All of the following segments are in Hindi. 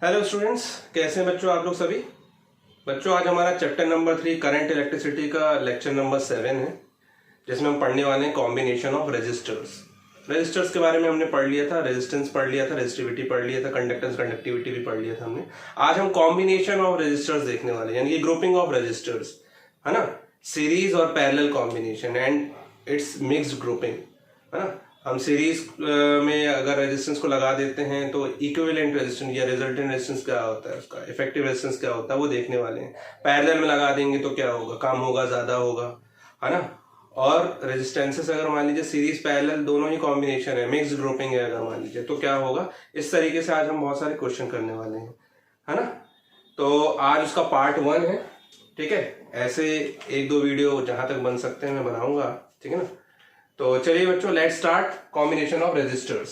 हेलो स्टूडेंट्स, कैसे हैं बच्चों आप लोग सभी। बच्चों आज हमारा चैप्टर नंबर 3 करंट इलेक्ट्रिसिटी का लेक्चर नंबर 7 है, जिसमें हम पढ़ने वाले हैं कॉम्बिनेशन ऑफ रेजिस्टर्स। रेजिस्टर्स के बारे में हमने पढ़ लिया था, रेजिस्टेंस पढ़ लिया था, रेजिस्टिविटी पढ़ लिया था, कंडक्टेंस कंडक्टिविटी भी पढ़ लिया था हमने। आज हम कॉम्बिनेशन ऑफ रेजिस्टर्स देखने वाले हैं, यानी कि ग्रुपिंग ऑफ रेजिस्टर्स, है ना, सीरीज और parallel combination and it's mixed grouping, है ना। हम सीरीज में अगर रेजिस्टेंस को लगा देते हैं तो इक्विवेलेंट रेजिस्टेंस या रिजल्टेंट रेजिस्टेंस क्या होता है, उसका इफेक्टिव रेजिस्टेंस क्या होता है, वो देखने वाले हैं। पैरेलल में लगा देंगे तो क्या होगा, कम होगा, ज्यादा होगा, है ना। और रेजिस्टेंसेस अगर मान लीजिए सीरीज पैरेलल दोनों ही कॉम्बिनेशन है, मिक्स ग्रुपिंग है अगर मान लीजिए, तो क्या होगा। इस तरीके से आज हम बहुत सारे क्वेश्चन करने वाले हैं, है ना। तो आज उसका पार्ट 1 है, ठीक है। ऐसे एक दो वीडियो जहां तक बन सकते हैं मैं बनाऊंगा, ठीक है ना। तो चलिए बच्चों, let's start combination of resistors.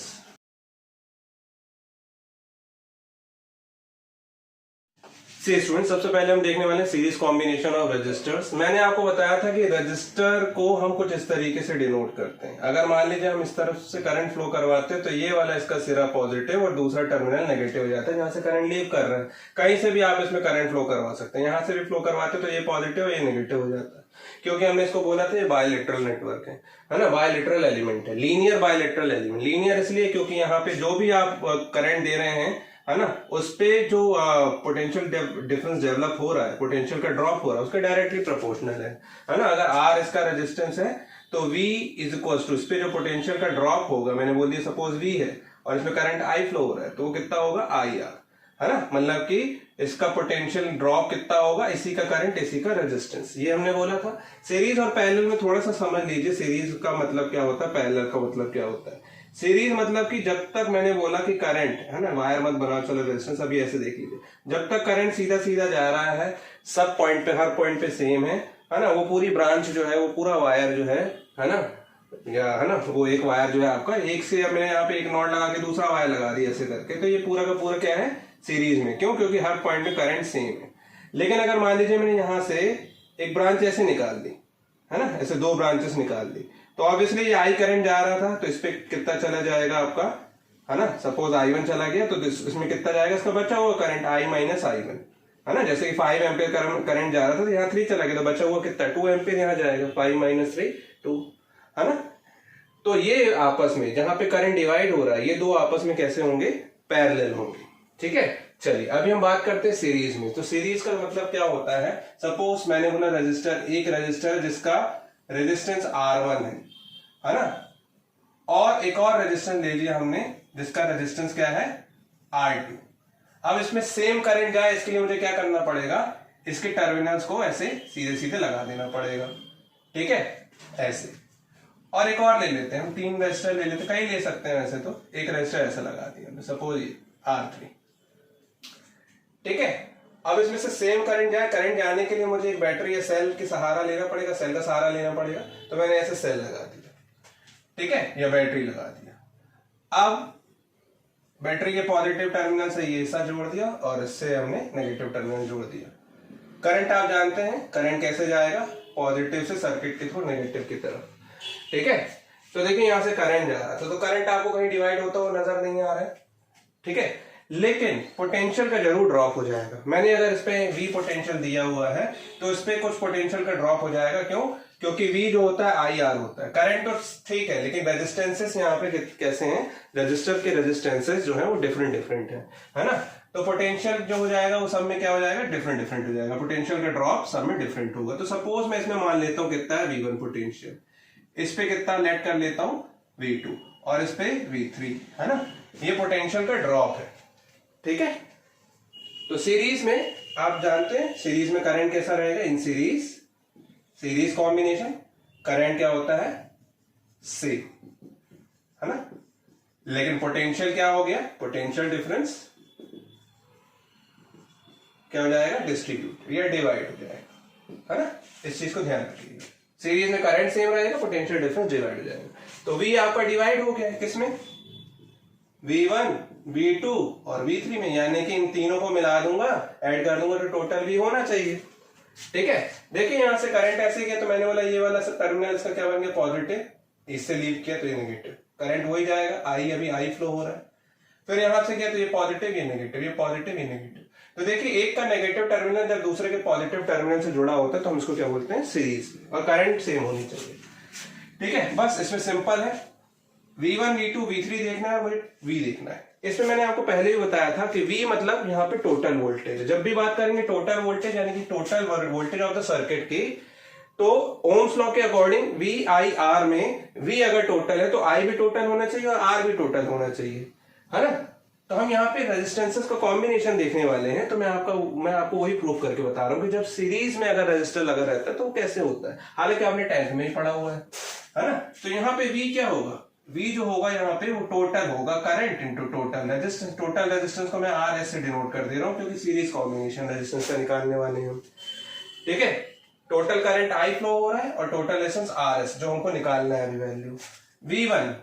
See student, सबसे पहले हम देखने वाले हैं सीरीज कॉम्बिनेशन ऑफ रेजिस्टर्स। मैंने आपको बताया था कि रेजिस्टर को हम कुछ इस तरीके से डिनोट करते हैं। अगर मान लीजिए हम इस तरफ से करंट फ्लो करवाते हैं तो ये वाला इसका सिरा पॉजिटिव और दूसरा टर्मिनल नेगेटिव हो जाता है, जहां से करंट लीव कर रहा है। कहीं से भी आप इसमें करंट फ्लो करवा सकते हैं, यहां से भी फ्लो करवाते तो ये पॉजिटिव और ये नेगेटिव हो जाता है, क्योंकि हमने इसको बोला था ये बायलेटरल नेटवर्क है ना, बायलेटरल एलिमेंट है, लीनियर बायलेटरल एलिमेंट। लीनियर इसलिए क्योंकि यहाँ पे जो भी आप करंट दे रहे हैं, है ना, उस पे जो पोटेंशियल डिफरेंस डेवलप हो रहा है, पोटेंशियल का ड्रॉप हो रहा है, उसके डायरेक्टली प्रोपोर्शनल है ना। अगर आर इसका रेजिस्टेंस है तो V इज इक्वल टू, इस पे जो पोटेंशियल का ड्रॉप होगा, मैंने बोल दिया सपोज V है और इसमें करंट I फ्लो हो रहा है, तो वो कितना होगा IR, है ना। मतलब कि इसका पोटेंशियल ड्रॉप कितना होगा, इसी का करंट इसी का रेजिस्टेंस, ये हमने बोला था। सीरीज और पैरेलल में थोड़ा सा समझ लीजिए, सीरीज का मतलब क्या होता है, पैरेलल का मतलब क्या होता है। सीरीज मतलब कि जब तक मैंने बोला कि करंट, है ना, वायर मत बनाओ, चलो रेजिस्टेंस अभी ऐसे देख लीजिए, जब तक करंट सीधा सीधा जा रहा है, सब पॉइंट पे, हर पॉइंट पे सेम है ना, वो पूरी ब्रांच जो है, वो पूरा वायर जो है ना, या है ना, वो एक वायर जो है आपका, एक से अब मैंने यहाँ पे एक नॉट लगा के दूसरा वायर लगा दिया ऐसे करके, तो ये पूरा का पूरा क्या है, सीरीज में। क्यों? क्योंकि हर पॉइंट में करंट सेम है। लेकिन अगर मान लीजिए मैंने यहां से एक ब्रांच ऐसे निकाल दी, है ना, ऐसे दो ब्रांचेस निकाल दी, तो ऑब्वियसली ये आई करंट जा रहा था, तो इस पे कितना चला जाएगा आपका, है ना, सपोज I1 चला गया, तो इसमें कितना जाएगा, इसका बचा हुआ करंट I माइनस I1, है ना। जैसे कि 5 एम्पियर करंट जा रहा था तो यहाँ 3 चला गया, तो बचा हुआ कितना, 2 एम्पियर यहाँ जाएगा, 5 माइनस 3 2, है ना। तो ये आपस में जहां पे करंट डिवाइड हो रहा है, ये दो आपस में कैसे होंगे, पैरेलल होंगे, ठीक है। चलिए अभी हम बात करते हैं सीरीज में। तो सीरीज का मतलब क्या होता है, सपोज मैंने बोला रेजिस्टर, एक रेजिस्टर जिसका रेजिस्टेंस R1 है ना, और एक और रेजिस्टेंस ले लिया हमने जिसका रेजिस्टेंस क्या है, R2। अब इसमें सेम करंट जाए, इसके लिए मुझे क्या करना पड़ेगा, इसके टर्मिनल्स को ऐसे सीधे सीधे लगा देना पड़ेगा, ठीक है, ऐसे। और एक और ले लेते हैं हम, 3 रेजिस्टर ले लेते हैं, कई ले सकते हैं वैसे तो, एक रेजिस्टर ऐसा लगा दिया सपोज ये R3, ठीक है। अब इसमें से सेम करंट जाए, करंट जाने के लिए मुझे एक बैटरी या सेल की सहारा लेना पड़ेगा, सेल का सहारा लेना पड़ेगा, तो मैंने ऐसे सेल लगा दिया, ठीक है, या बैटरी लगा दिया। अब बैटरी के पॉजिटिव टर्मिनल से ये हिस्सा जोड़ दिया और इससे हमने नेगेटिव टर्मिनल जोड़ दिया। करंट आप जानते हैं, करंट कैसे जाएगा, पॉजिटिव से सर्किट के थ्रू नेगेटिव की तरफ, ठीक है। तो देखिए यहां से करंट जा रहा है, तो करंट आपको कहीं डिवाइड होता हुआ नजर नहीं आ रहा है, ठीक है। लेकिन पोटेंशियल का जरूर ड्रॉप हो जाएगा। मैंने अगर इस पे V पोटेंशियल दिया हुआ है तो इस पे कुछ पोटेंशियल का ड्रॉप हो जाएगा। क्यों? क्योंकि V जो होता है IR होता है। करंट तो ठीक है, लेकिन रेजिस्टेंसेस यहाँ पे कैसे हैं, रजिस्टर के रेजिस्टेंसेस जो है वो डिफरेंट डिफरेंट है ना। तो पोटेंशियल जो हो जाएगा वो सब में क्या हो जाएगा, डिफरेंट डिफरेंट हो जाएगा, पोटेंशियल का ड्रॉप सब में डिफरेंट होगा। तो सपोज मैं इसमें मान लेता हूँ कितना है V1 पोटेंशियल, इस पे कितना लेट कर लेता हूं V2 और इस पे V3, है ना। ये पोटेंशियल का ड्रॉप है, ठीक है। तो सीरीज में आप जानते हैं, सीरीज में करंट कैसा रहेगा, इन सीरीज कॉम्बिनेशन करंट क्या होता है, सेम, है ना। लेकिन पोटेंशियल क्या हो गया, पोटेंशियल डिफरेंस क्या हो जाएगा, डिस्ट्रीब्यूट या डिवाइड हो जाएगा, है ना। इस चीज को ध्यान रखिएगा, सीरीज में करंट सेम रहेगा, पोटेंशियल डिफरेंस डिवाइड हो जाएगा। तो V आपका डिवाइड हो गया है किसमें, V1 V2 और V3 में, यानी कि इन तीनों को मिला दूंगा, ऐड कर दूंगा तो टोटल V होना चाहिए, ठीक है। देखिए यहां से करंट ऐसे गया, तो मैंने बोला ये वाला टर्मिनल इसका क्या बन गया, पॉजिटिव, इससे लीव किया तो ये नेगेटिव, करंट हो ही जाएगा, I अभी I फ्लो हो रहा है। फिर यहाँ से क्या, तो ये पॉजिटिव ये नेगेटिव, ये पॉजिटिव ये नेगेटिव। तो देखिए एक का नेगेटिव टर्मिनल जब दूसरे के पॉजिटिव टर्मिनल से जुड़ा होता है तो हम इसको क्या बोलते हैं, सीरीज। और करंट सेम होनी चाहिए, ठीक है। बस इसमें सिंपल है, V1 V2 V3 देखना है, मुझे V देखना है। इसमें मैंने आपको पहले ही बताया था कि V मतलब यहाँ पे टोटल वोल्टेज है। जब भी बात करेंगे टोटल वोल्टेज यानी कि total voltage of the circuit की, तो ओम्स लॉ के अकॉर्डिंग V I R में V अगर टोटल है तो I भी टोटल होना चाहिए और R भी टोटल होना चाहिए, है ना। तो हम यहाँ पे रेजिस्टेंसेस का कॉम्बिनेशन देखने वाले हैं। तो मैं आपको वही प्रूफ करके बता रहा हूँ कि जब सीरीज में अगर रेजिस्टर लगा रहता है तो कैसे होता है। हालांकि आपने 10th में ही पढ़ा हुआ है ना। तो यहाँ पे V क्या होगा, V जो होगा यहाँ पे वो टोटल होगा current into total resistance. Total resistance को मैं RS से डिनोट कर दे रहा हूँ क्योंकि सीरीज कॉम्बिनेशन रेजिस्टेंस का निकालने वाले हैं, ठीक है। टोटल करंट I फ्लो हो रहा है और टोटल रेजिस्टेंस RS जो हमको निकालना है अभी वैल्यू।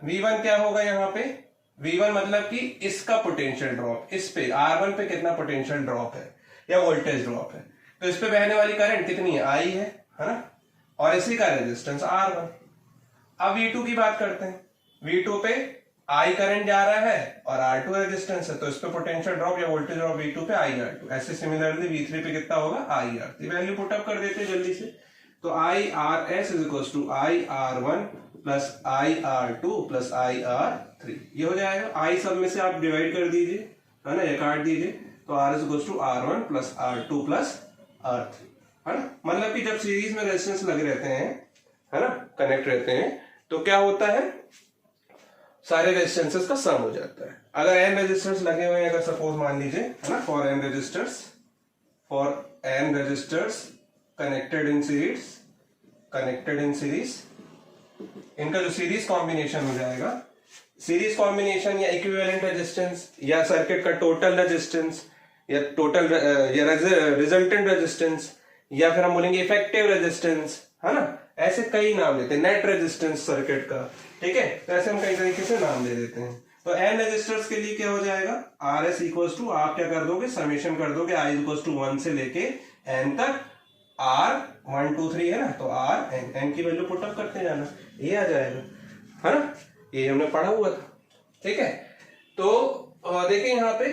V1 क्या होगा यहाँ पे, V1 मतलब कि इसका पोटेंशियल ड्रॉप, इस पे R1 पे कितना पोटेंशियल ड्रॉप है या वोल्टेज ड्रॉप है, तो इस पे बहने वाली करंट कितनी है, I है ना, और इसी का रेजिस्टेंस R1। अब V2 की बात करते हैं। V2 पे I करंट जा रहा है और R2 रेजिस्टेंस है, तो इस पे पोटेंशियल ड्रॉप या वोल्टेज ड्रॉप V2 पे IR2। ऐसे सिमिलरली V3 पे कितना होगा, IR3। वैल्यू पुटअप कर देते हैं जल्दी से। तो IRS is equal to IR1 plus IR2 plus IR3, ये हो जाएगा। I सब में से आप डिवाइड कर दीजिए, है ना, ये काट दीजिए, तो R is equal to R1 plus R2 plus R3, है ना। मतलब कि जब सीरीज में रेजिस्टेंस लगे रहते हैं, है ना, कनेक्ट रहते हैं, तो क्या होता है, सारे रेजिस्टेंसेस का सम हो जाता है। अगर n रेजिस्टर्स लगे हुए हैं, अगर सपोज मान लीजिए, है ना, for n resistors connected in series, इनका जो सीरीज कॉम्बिनेशन हो जाएगा, सीरीज कॉम्बिनेशन या इक्विवेलेंट रेजिस्टेंस या सर्किट का टोटल रेजिस्टेंस या टोटल या रिजल्टेंट रेजिस्टेंस या फिर हम बोलेंगे इफेक्टिव रेजिस्टेंस, है ना, ऐसे कई नाम लेते हैं, नेट रेजिस्टेंस सर्किट का, ठीक है। तो ऐसे हम कई तरीके से नाम दे देते हैं। तो n रेजिस्टर्स के लिए क्या हो जाएगा, RS इक्वल्स टू, आप क्या कर दोगे, समेशन कर दोगे, I इक्वल्स टू 1 से लेके n तक, R 1 2 3 है ना, तो R n की वैल्यू पुटअप करते जाना, ये आ जाएगा, है ना, ये हमने पढ़ा हुआ था, ठीक है। तो देखिए यहाँ पे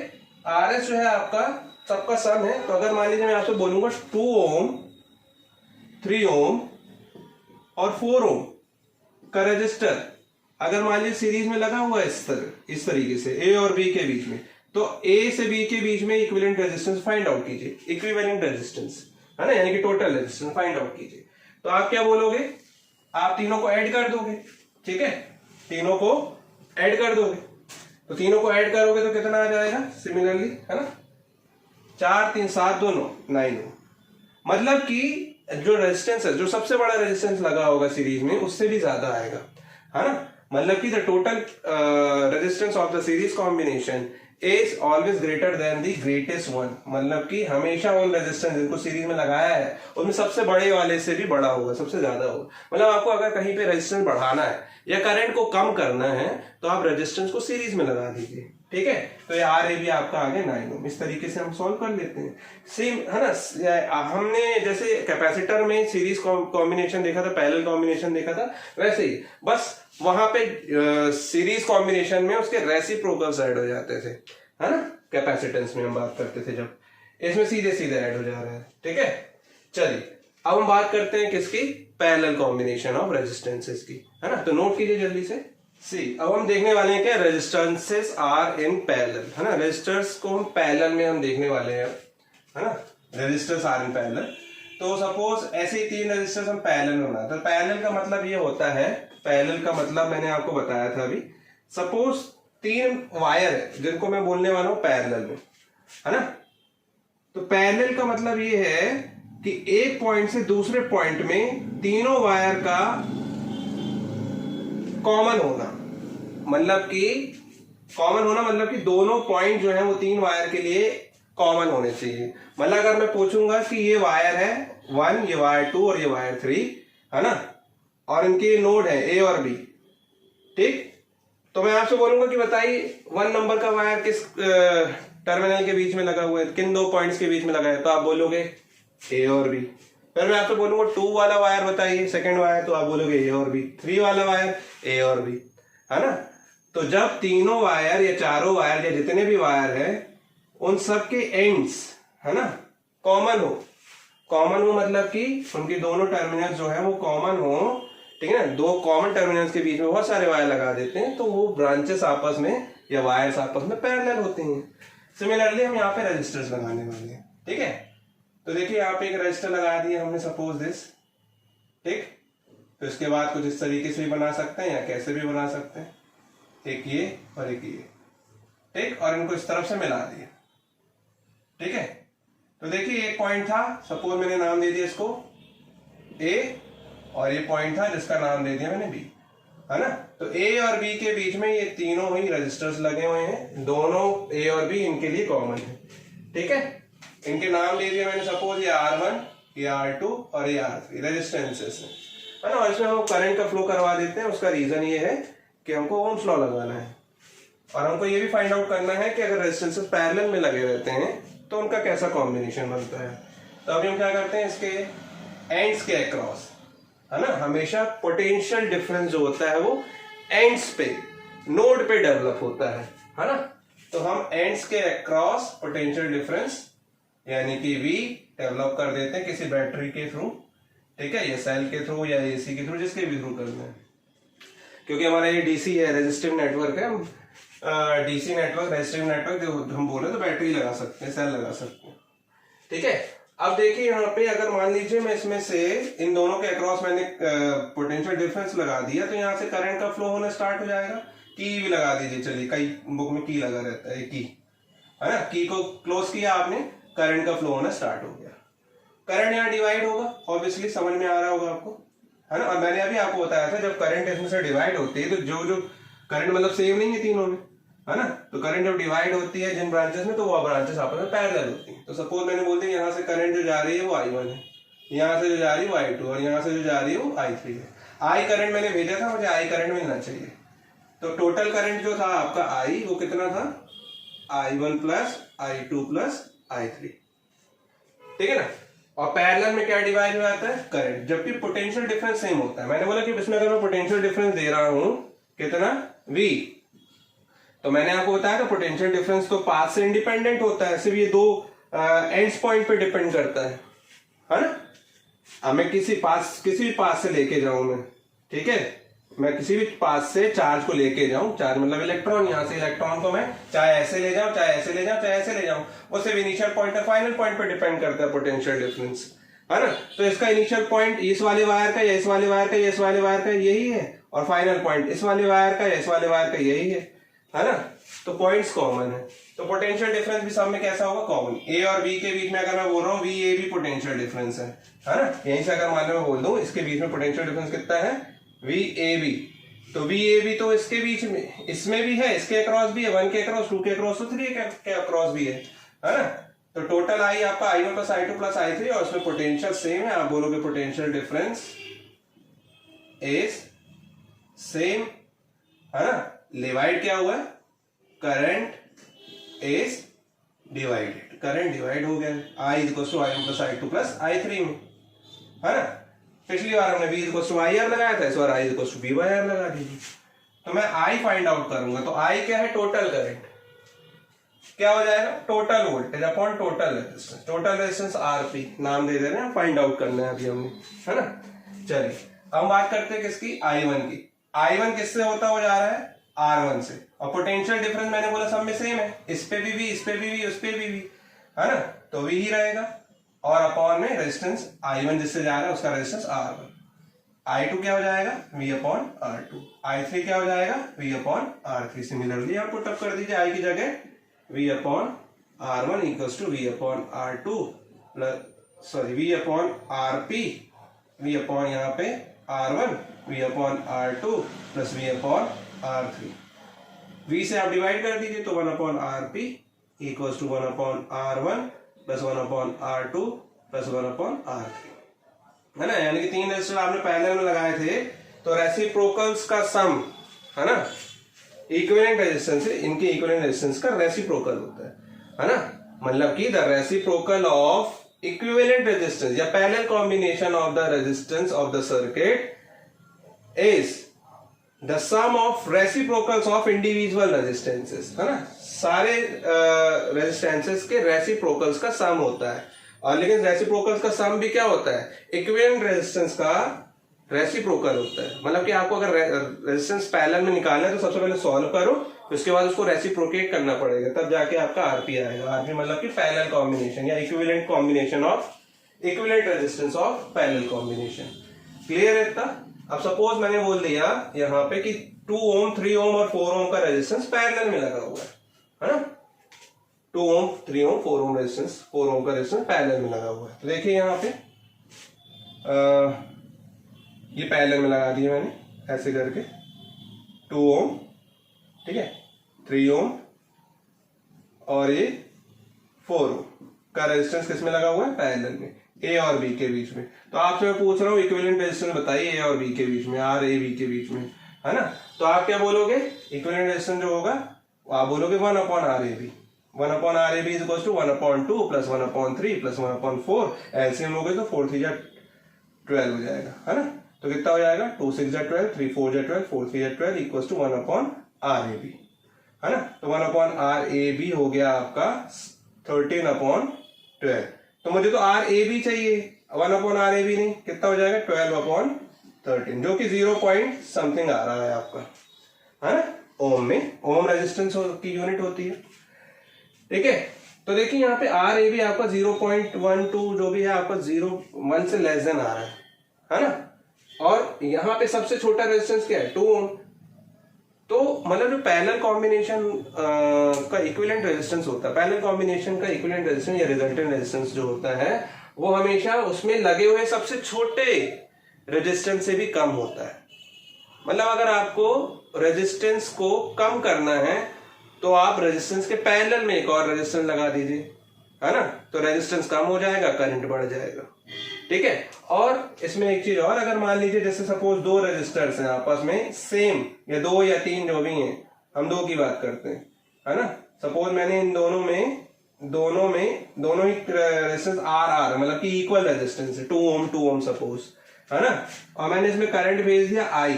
RS जो है आपका सबका सम है। तो अगर मान लीजिए मैं आपसे बोलूंगा 2 ओम 3 ओम और 4 ओम का रजिस्टर अगर मान लीजिए सीरीज में लगा हुआ है इस तरीके से A और B के बीच में, तो A से B के बीच में इक्विवेलेंट रेजिस्टेंस फाइंड आउट कीजिए, इक्विवेलेंट रेजिस्टेंस, है ना, यानी कि टोटल रेजिस्टेंस फाइंड आउट कीजिए। तो आप क्या बोलोगे, आप तीनों को ऐड कर दोगे, ठीक है, तीनों को ऐड कर दोगे। तो तीनों को ऐड करोगे तो कितना आ जाएगा, सिमिलरली, है ना, 4 3 7 2 9 9 ओम। मतलब कि जो रेजिस्टेंस है, जो सबसे बड़ा रेजिस्टेंस लगा होगा सीरीज में, उससे भी ज्यादा आएगा, है ना। मतलब कि the total resistance of the series combination is always greater than the greatest one. मतलब कि हमेशा उन रेजिस्टेंस जिनको सीरीज में लगाया है उनमें सबसे बड़े वाले से भी बड़ा होगा, सबसे ज्यादा होगा। मतलब आपको अगर कहीं पे रेजिस्टेंस बढ़ाना है या करंट को कम करना है तो आप रेजिस्टेंस को सीरीज में लगा दीजिए, ठीक है। तो ये RA भी आपका आगे 9 ओम। इस तरीके से हम सॉल्व कर लेते हैं, सेम, है ना। हमने जैसे कैपेसिटर में सीरीज कॉम्बिनेशन देखा था, पैरेलल कॉम्बिनेशन देखा था, वैसे ही बस वहां पे सीरीज कॉम्बिनेशन में उसके रेसिप्रोकल्स ऐड हो जाते थे, है ना। कैपेसिटेंस में हम बात करते थे, जब इसमें सीधे सीधे ऐड हो जा रहा है, ठीक है। चलिए अब हम बात करते हैं किसकी, पैरेलल कॉम्बिनेशन ऑफ रेजिस्टेंसेस की, है ना। तो नोट कीजिए जल्दी से। अब हम देखने वाले हैं क्या, रेजिस्टेंसेस आर इन पैरेलल, है ना। रेजिस्टर्स को हम पैरेलल में हम देखने वाले हैं, है ना, रेजिस्टर्स आर इन पैरेलल। तो सपोज ऐसे ही 3 रेजिस्टर्स हम पैरेलल में बनाते हैं। तो पैरेलल का मतलब ये होता है, पैरेलल का मतलब मैंने आपको बताया था अभी, सपोज 3 वायर है जिनको मैं बोलने वाला हूं पैरेलल में, है ना। तो पैरेलल का मतलब ये है कि एक पॉइंट से दूसरे पॉइंट में तीनों वायर का कॉमन होना, मतलब कि दोनों पॉइंट जो है वो 3 वायर के लिए कॉमन होने चाहिए। मतलब अगर मैं पूछूंगा कि ये वायर है 1, ये वायर 2 और ये वायर 3, है ना, और इनके नोड है A और B, ठीक। तो मैं आपसे बोलूंगा कि बताइए 1 नंबर का वायर किस टर्मिनल के बीच में लगा हुआ है, किन 2 पॉइंट्स के बीच में लगा है, तो आप बोलोगे A और B। फिर मैं आपसे बोलूंगा 2 वाला वायर बताइए, सेकंड वायर, तो आप बोलोगे A और B। 3 वाला वायर A और B, है ना। तो जब तीनों वायर या चारों वायर या जितने भी वायर है उन सब के एंड्स है ना कॉमन हो मतलब कि उनके दोनों टर्मिनल्स जो है वो कॉमन हो, ठीक है ना। दो कॉमन टर्मिनल्स के बीच में बहुत सारे वायर लगा देते हैं तो वो ब्रांचेस आपस में या वायर्स आपस में पैरेलल होते हैं। सिमिलरली हम यहाँ पे रजिस्टर्स लगाने वाले हैं, ठीक है। तो देखिए यहाँ पे एक रजिस्टर लगा दिया हमने, सपोज दिस, ठीक। तो इसके बाद कुछ इस तरीके से भी बना सकते हैं या कैसे भी बना सकते हैं, एक ये और एक ये, ठीक। और इनको इस तरफ से मिला दिया, ठीक है। तो देखिए एक पॉइंट था, सपोज मैंने नाम दे दिया इसको ए, और ये पॉइंट था जिसका नाम दे दिया मैंने बी, है ना। तो ए और बी के बीच में ये तीनों ही रजिस्टर्स लगे हुए हैं, दोनों ए और बी इनके लिए कॉमन है, ठीक है। इनके नाम दे दिए मैंने, सपोज ये R1, ये R2 और ये R3 रेजिस्टेंसेस है ना। और इसमें हम करंट का फ्लो करवा देते हैं। उसका रीजन ये है कि हमको ओम्स लॉ लगाना है और हमको ये भी फाइंड आउट करना है कि अगर रेजिस्टेंसेस पैरेलल में लगे रहते हैं तो उनका कैसा कॉम्बिनेशन बनता है। तो अभी हम क्या करते हैं, इसके एंड्स के अक्रॉस है ना, हमेशा पोटेंशियल डिफरेंस जो होता है वो एंड्स पे, नोड पे डेवलप होता है ना। तो हम एंड्स के अक्रॉस पोटेंशियल डिफरेंस यानी कि V डेवलप कर देते हैं किसी बैटरी के थ्रू, ठीक है, या सेल के थ्रू या AC के थ्रू, जिसके भी थ्रू करना है। क्योंकि हमारा ये DC है, रेजिस्टिव नेटवर्क है, हम DC नेटवर्क, रेजिस्टिव नेटवर्क जो हम बोले तो बैटरी लगा सकते हैं, सेल लगा सकते हैं, ठीक है। अब देखिए यहाँ पे अगर मान लीजिए मैं इसमें से इन दोनों के अक्रॉस मैंने पोटेंशियल डिफरेंस लगा दिया तो यहाँ से करंट का फ्लो होना स्टार्ट हो जाएगा। की भी लगा दीजिए, चलिए, कई बुक में की लगा रहता है, की है ना, की को क्लोज किया आपने, करंट का फ्लो होना स्टार्ट हो गया। करंट यहाँ डिवाइड होगा, ऑब्वियसली समझ में आ रहा होगा आपको, है ना। और मैंने अभी आपको बताया था जब करंट इसमें से डिवाइड होती है तो जो करंट मतलब सेम नहीं है तीनों में, है ना। तो करंट जब डिवाइड होती है जिन ब्रांचेस में तो वो ब्रांचेस आपस में पैरेलल होती हैं। तो सपोज मैंने बोल दिया यहाँ से करंट जो जा रही है वो I1 है, यहाँ से जो जा रही है वो I2 और यहाँ से जो जा रही है वो I3 है। I करंट मैंने भेजा था, मुझे I करंट मिलना चाहिए। तो टोटल करंट जो था आपका I वो कितना था, I1 plus I2 plus I3, ठीक है ना। और पैरेलल में क्या डिवाइड हो जाता है, करंट, जबकि पोटेंशियल डिफरेंस सेम होता है। मैंने बोला कि इसमें अगर मैं पोटेंशियल डिफरेंस दे रहा हूं कितना V, तो मैंने आपको बताया था पोटेंशियल डिफरेंस तो पाथ से इंडिपेंडेंट होता है, सिर्फ ये दो एंड्स पॉइंट पे डिपेंड करता है ना। अब मैं किसी भी पाथ से लेके जाऊं मैं, ठीक है, मैं किसी भी पाथ से चार्ज को लेके जाऊं, चार्ज मतलब इलेक्ट्रॉन, यहां से इलेक्ट्रॉन को मैं चाहे ऐसे ले जाऊं, चाहे ऐसे ले जाऊं, चाहे ऐसे ले जाऊं, वो सिर्फ इनिशियल पॉइंट और फाइनल पॉइंट पे डिपेंड करता है पोटेंशियल डिफरेंस, है ना। तो इसका इनिशियल पॉइंट इस वाले वायर का या इस वाले वायर का या इस वाले वायर का यही है, और फाइनल पॉइंट इस वाले वायर का या इस वाले वायर का यही है ना। तो पॉइंट्स कॉमन है, तो पोटेंशियल डिफरेंस भी सब में कैसा होगा, कॉमन। ए और बी के बीच में अगर मैं बोल रहा हूँ VA भी पोटेंशियल डिफरेंस है ना। यहीं से अगर मान लो मैं बोल दूं इसके बीच में पोटेंशियल डिफरेंस कितना है, VAB, तो VAB तो इसके बीच में, इसमें भी है, इसके अक्रॉस भी है, 1 के अक्रॉस, 2 के अक्रॉस, तो 3 के अक्रॉस भी है ना। तो टोटल आई आपका I1 plus I2 plus I3 और उसमें पोटेंशियल सेम है, आप बोलोगे पोटेंशियल डिफरेंस इज सेम, है ना। डिवाइड क्या हुआ है, current is divided, current divide हो गया, I equal to I1 plus I2 plus I3 में, है ना। पिछली बार हमने V इक्वल टू IR लगाया था, इस बार I इक्वल टू VYR लगा दीजिए। तो मैं I फाइंड आउट करूंगा, तो I क्या है, टोटल करंट, क्या हो जाएगा, total voltage upon total resistance, total resistance RP नाम दे दे रहे हैं, फाइंड आउट करना है अभी हमने, है ना। चलिए अब बात करते हैं किसकी, I1 की। I1 किससे होता हो जा रहा है, R1 से, और पोटेंशियल डिफरेंस मैंने बोला सब में सेम है, इस पे भी V, इस पे भी V, उस पे भी V, है ना। तो V ही रहेगा, और अपॉन में रेजिस्टेंस I1 जिससे जा रहा है उसका रेजिस्टेंस R1। I2 क्या हो जाएगा, V अपॉन R2, I3 क्या हो जाएगा, V अपॉन R3। सिमिलरली आप पुट अप कर दीजिए I की जगह V upon R1 equals to V upon R2 plus sorry V upon RP, V upon यहाँ पे R1, V upon R2 plus V upon R3। V से आप डिवाइड कर दीजिए तो 1 upon RP equals to 1 upon R1 plus 1 upon R2 plus 1 upon R3, है ना। यानी कि 3 रेजिस्टर आपने पैरेलल में लगाए थे, तो रेसिप्रोकल्स का सम, है ना, इक्विवेलेंट रेजिस्टेंस है, इनके इक्विवेलेंट रेजिस्टेंस का रेसिप्रोकल होता है ना। मतलब कि the reciprocal of equivalent resistance या parallel combination of the resistance of the circuit is the sum of reciprocals of individual resistances, है ना, सारे रेजिस्टेंसेस के रेसिप्रोकल्स का सम होता है। और लेकिन रेसिप्रोकल्स का सम भी क्या होता है, इक्विवेलेंट रेजिस्टेंस का रेसिप्रोकल होता है। मतलब कि आपको अगर रेजिस्टेंस पैरेलल में निकालना है तो सबसे पहले सॉल्व करो, उसके बाद उसको रेसिप्रोकेट करना पड़ेगा, तब जाके आपका आरपी आएगा। आरपी मतलब कि पैरेलल कॉम्बिनेशन या equivalent combination of equivalent resistance of parallel combination. Clear है इतना? अब सपोज मैंने बोल दिया यहाँ पे कि 2 ओम 3 ओम और 4 ओम का रेजिस्टेंस पैरेलल में लगा हुआ है ना, 2 ओम 3 ओम 4 ओम रेजिस्टेंस, 4 ओम का रेजिस्टेंस पैरेलल में लगा हुआ है। तो देखिए यहाँ पे ये पैरेलल में लगा दिया मैंने ऐसे करके, 2 ओम, ठीक है, 3 ओम और ये 4 ओम का रेजिस्टेंस किसमें लगा हुआ है, पैरेलल में, ए और बी के बीच में। तो आपसे मैं पूछ रहा हूँ इक्विवेलेंट रेजिस्टेंस बताइए ए और बी के बीच में, आर ए बी के बीच में, है ना। तो आप क्या बोलोगे, इक्विवेलेंट रेजिस्टेंस जो होगा आप बोलोगे 1 upon R A B, 1 upon R A B is equal to 1 upon 2 plus 1 upon 3 plus 1 upon 4, LCM हो गए तो 4 3 जा 12 हो जाएगा, है ना। तो कितना हो जाएगा, 2 6 जा 12, 3 4 जा 12, 4 3 जा 12 equal to 1 upon R A B, है ना। तो 1 अपॉन आर ए बी हो गया आपका 13 अपॉन 12। तो मुझे तो आर ए बी चाहिए, 1 अपॉन आर ए बी नहीं, कितना हो जाएगा 12 अपॉन 13, जो कि 0 पॉइंट समथिंग आ रहा है आपका, है ना, ओम में। ओम रेजिस्टेंस की यूनिट होती है, ठीक है। तो देखिए यहाँ पे आर ए बी आपका 0.12 जो भी है आपका 0.1 से लेस देन आ रहा है ना। और यहाँ पे सबसे छोटा रेजिस्टेंस क्या है, 2 ओम। तो मतलब जो पैरेलल कॉम्बिनेशन का इक्विवेलेंट रेजिस्टेंस होता है, पैरेलल कॉम्बिनेशन का इक्विवेलेंट रेजिस्टेंस या रिजल्टेंट रेजिस्टेंस जो होता है वो हमेशा उसमें लगे हुए सबसे छोटे रेजिस्टेंस से भी कम होता है। मतलब अगर आपको रेजिस्टेंस को कम करना है तो आप रेजिस्टेंस के पैरेलल में एक और रेजिस्टेंस लगा दीजिए, है ना, तो रेजिस्टेंस कम हो जाएगा, करंट बढ़ जाएगा, ठीक है। और इसमें एक चीज और, अगर मान लीजिए जैसे सपोज 2 रेजिस्टर्स हैं आपस में सेम, या 2 या 3 जो भी हैं, हम 2 की बात करते हैं, है ना। सपोज मैंने इन दोनों ही रेजिस्टेंस आर मतलब कि इक्वल रेजिस्टेंस है, 2 ओम सपोज, है ना, और मैंने इसमें करंट भेज दिया आई,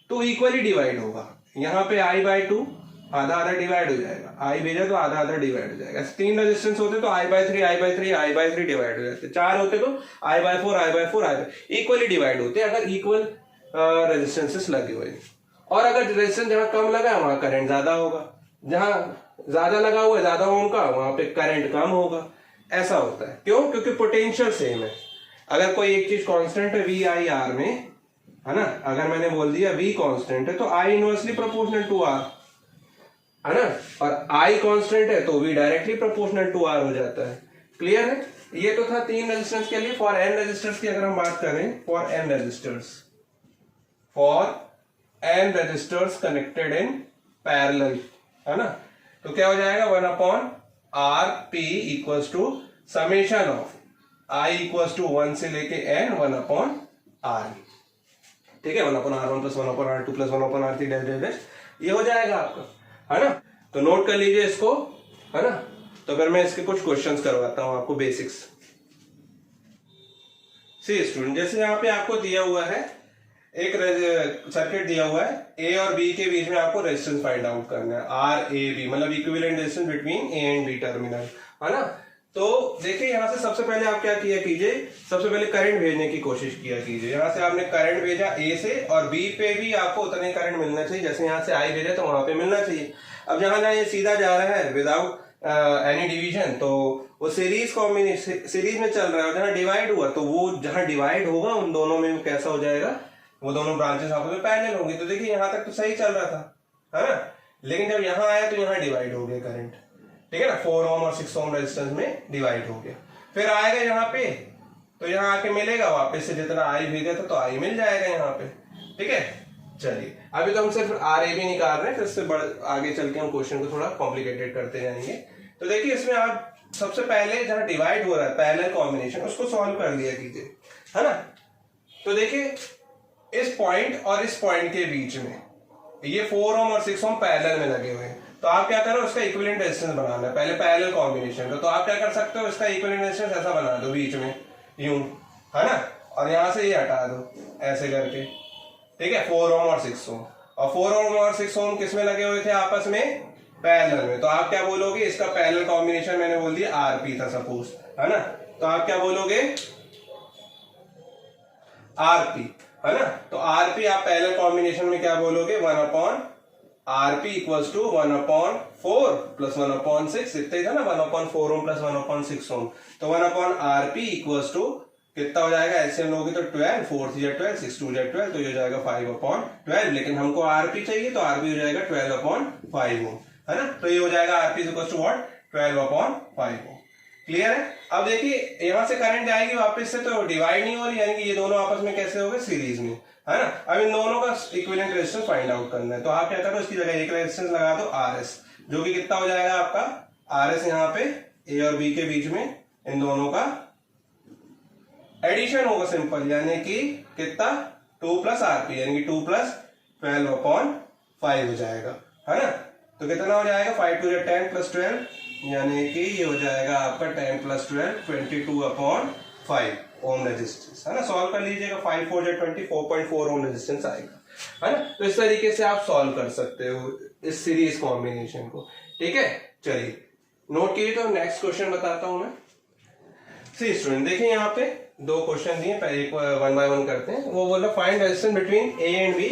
तो इक्वली डिवाइड होगा। यहाँ पे आई बाई 2 आधा आधा डिवाइड हो जाएगा, आई भेजा तो आधा आधा डिवाइड हो जाएगा। 3 रेजिस्टेंस होते तो I by 3 I by 3 I by 3 divide हो जाते, 4 होते तो I by 4 I by 4 equally divide होते अगर इक्वल रेजिस्टेंसेस लगे हुए। और अगर रेजिस्टेंस जहां कम लगा है वहां करंट ज्यादा होगा, जहां ज्यादा लगा हुआ है ज्यादा ओम का वहां पे करंट कम होगा। ऐसा होता है, क्यों, क्योंकि पोटेंशियल सेम है। अगर कोई एक चीज कांस्टेंट है वी आई आर में, है ना, अगर मैंने बोल दिया वी कांस्टेंट है तो I inversely proportional to R, है ना, और आई कांस्टेंट है तो V directly proportional to R हो जाता है। क्लियर है? ये तो था 3 रेजिस्टेंस के लिए। फॉर एन रेजिस्टर्स की अगर हम बात करें, for N resistors connected in parallel, है ना, तो क्या हो जाएगा 1 upon R P equals to summation of I equals to 1 से लेके एन 1 अपॉन आर, ठीक है, 1 अपॉन आर 1 प्लस 1 upon R 2 plus 1 upon R 3 dash dash डैश, ये हो जाएगा आपका, है ना। तो नोट कर लीजिए इसको, है ना। तो फिर मैं इसके कुछ क्वेश्चंस करवाता हूं आपको, बेसिक्स। सी स्टूडेंट, जैसे यहाँ पे आपको दिया हुआ है एक सर्किट दिया हुआ है, ए और बी के बीच में आपको रेजिस्टेंस फाइंड आउट करना है, आर ए बी, मतलब equivalent resistance between A and B terminal, है ना। तो देखिए यहाँ से सबसे पहले आप क्या किया कीजिए, सबसे पहले करंट भेजने की कोशिश किया कीजिए। यहाँ से आपने करंट भेजा ए से, और बी पे भी आपको उतना ही करंट मिलना चाहिए जैसे यहाँ से आई भेजा तो वहां पे मिलना चाहिए। अब जहां जहां ये सीधा जा रहा है विदाउट एनी डिवीजन, तो वो सीरीज में चल रहा है, और जहां डिवाइड हुआ तो वो जहां डिवाइड होगा उन दोनों में कैसा हो जाएगा, वो दोनों ब्रांचेस आपस में पैरेलल होंगी। तो देखिए यहाँ तक तो सही चल रहा था, है ना, लेकिन जब यहाँ आया तो यहाँ डिवाइड हो गया करंट, ठीक है ना, 4 ओम और 6 ओम रेजिस्टेंस में डिवाइड हो गया। फिर आएगा यहाँ पे तो यहाँ आके मिलेगा वापस से, जितना आई भेजा था तो आई मिल जाएगा यहाँ पे, ठीक है। चलिए अभी तो हम सिर्फ आर ए बी निकाल रहे हैं, फिर से आगे चल के हम क्वेश्चन को थोड़ा कॉम्प्लिकेटेड करते जाएंगे। तो देखिए इसमें आप सबसे पहले जहां डिवाइड हो रहा है पैरेलल कॉम्बिनेशन, उसको सॉल्व कर लिया कीजिए, है ना। तो देखिए इस पॉइंट और इस पॉइंट के बीच में ये 4 ओम और 6 ओम पैरेलल में लगे हुए हैं, तो आप क्या करो, उसका इक्विवेलेंट रेजिस्टेंस बनाना है पहले पैरेलल कॉम्बिनेशन का। तो आप क्या कर सकते हो, इसका इक्विवेलेंट रेजिस्टेंस ऐसा बना दो बीच में यूं, है ना, और यहां से ये हटा दो ऐसे करके, ठीक है, 4 ओम और 6 ओम, और 4 ओम और 6 ओम किस में लगे हुए थे आपस में, पैरेलल में। तो आप क्या बोलोगे, इसका पैरेलल कॉम्बिनेशन मैंने बोल दिया आरपी था सपोज, है ना, तो आप क्या बोलोगे, आरपी, है ना। तो आरपी आप पैरेलल कॉम्बिनेशन में क्या बोलोगे, 1 upon RP equals to 1 upon 4 plus 1 upon 6, इतना ही था ना, 1 upon 4 ohm plus 1 upon 6 ohm. तो 1 अपॉन आरपी इक्वल्स टू कितना हो जाएगा, ऐसे लोगे तो 12, 4 3 12, 6 2 12, तो ये हो जाएगा 5 अपॉन 12, लेकिन हमको आरपी चाहिए तो आरपी हो जाएगा 12 अपॉन 5 ओम, है ना। तो ये हो जाएगा RP equals to what, 12 upon 5 ohm. Clear है। अब देखिए यहां से करंट जाएगी वापस से, तो डिवाइड नहीं हो रही, यानी कि ये दोनों आपस में कैसे हो गए, सीरीज में, है ना। अब इन दोनों का इक्विवेलेंट रेजिस्टेंस फाइंड आउट करना है। तो आप क्या करो, इसकी जगह एक रेजिस्टेंस लगा दो आरएस, जो कि कितना हो जाएगा आपका, आरएस यहाँ पे ए और बी के बीच में इन दोनों का एडिशन होगा सिंपल, यानी कि कितना, 2 प्लस आरपी, यानी कि 2 प्लस 12 अपॉन 5 हो जाएगा, है ना। तो कितना हो जाएगा, 5 2 10 प्लस 12, यानी कि ये हो जाएगा आपका 10 प्लस 12 22 अपॉन 5 ओम रेजिस्टेंस, है ना। सॉल्व कर लीजिएगा, 5 4 20 4.4 ओम रेजिस्टेंस आएगा, है ना। तो इस तरीके से आप सॉल्व कर सकते हो इस सीरीज कॉम्बिनेशन को, ठीक है। चलिए नोट कीजिए, तो नेक्स्ट क्वेश्चन बताता हूं मैं। सी स्टूडेंट देखिए यहाँ पे दो क्वेश्चन दिए, पहले एक 1 बाय 1 करते हैं। वो बोल रहा find resistance between A and B,